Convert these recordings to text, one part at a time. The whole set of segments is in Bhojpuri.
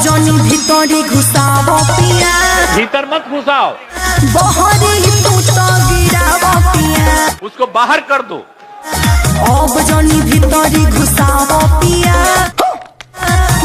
जनी भीतरी घुसावो पिया, भीतर मत घुसाओ, बहरी तू तो गिरावो पिया, उसको बाहर कर दो। अब जनी भीतरी घुसावो पिया,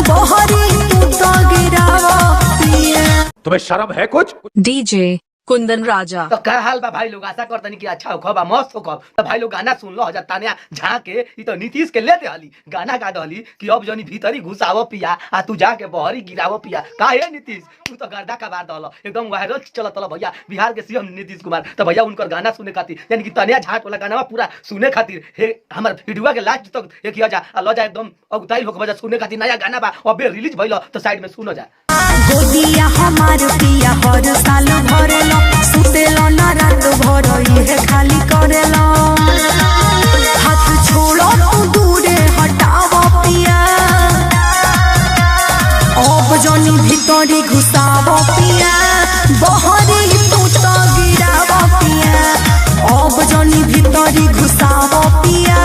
बहरी तू तो गिरावो पिया। तुम्हें शर्म है कुछ? डीजे कुंदन राजा। तो क्या हाल बा भाई लोग, आशा करतनी कि अच्छा हो खबा मस्त हो खब। तो भाई लोग गाना सुन लो हजार तानिया झाके ई तो नीतीश के लेते हली गाना गा दहली कि अब जनी भीतरी घुसावो पिया आ तू जाके बहरी गिरावो पिया। काहे नीतीश तू तो गर्दा का बार दहल एकदम वायरल चलत ल भैया बिहार के सीएम नीतीश कुमार। तो भैया उनकर गाना सुने खातिर यानी कि तनिया झाट वाला गाना पूरा सुने खातिर हे हमर वीडियो के लास्ट तक देखिया जा आ ल जा एकदम अगुताई लोग बजा सुने खातिर नया गाना बा अबे रिलीज भइल तो साइड में सुनो जा। गोदिया हमार पिया हर साल भरेलो, सुतेलो ना रात भर इहे खाली करेलो। हाथ छोड़ो तू दूरे हटावो पिया, अब जनी भीतरी घुसावो पिया, बहरी तू तो गिरावो पिया। अब जनी भीतरी घुसावो पिया,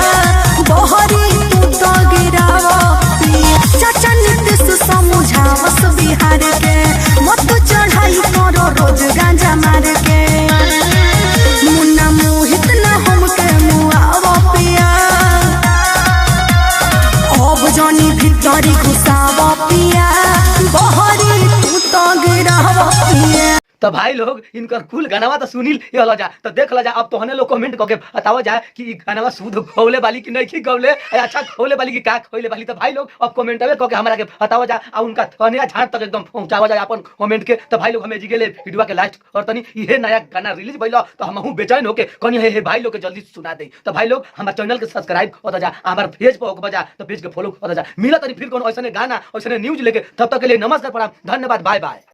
बहरी तू तो गिरावो पिया। चाचा नीतीश समझावस बिहार के, मत चढ़ाई करो रोज गांजा मार के। मुन्ना मोहित ना हमके मुआवो पिया, अब जनी भीतरी घुसावो पिया, बहरी तू तो गिरावो पिया। तो भाई लोग इनकर कुल गानावा तो सुनील ये लो जा तो देख लो जा। अब तोहने लोग कमेंट करके बताओ जाए कि ई गानावा शुद्ध खौले वाली कि नहीं खौले अच्छा खौले वाली कि का खौले वाली। तो भाई लोग अब कमेंट में करके हमारा के बताओ जा आ उनका तनिया झाट तक एकदम पहुंचावा जाए अपन कमेंट के। तो भाई लोग हमें जिगेले वीडियो के लास्ट और तनी ये नया गाना रिलीज भइल तो हमहू बेचैन होके कनी हे भाई लोग के जल्दी सुना दे। तो भाई लोग हमारे चैनल के सब्सक्राइब कर जा, हमारे पेज पर होके बजा तो पेज के फॉलो कर जा। मिला तनी फिर कोनो ऐसे गाना ऐसे न्यूज लेके, तब तक के लिए नमस्कार प्रणाम धन्यवाद बाय बाय।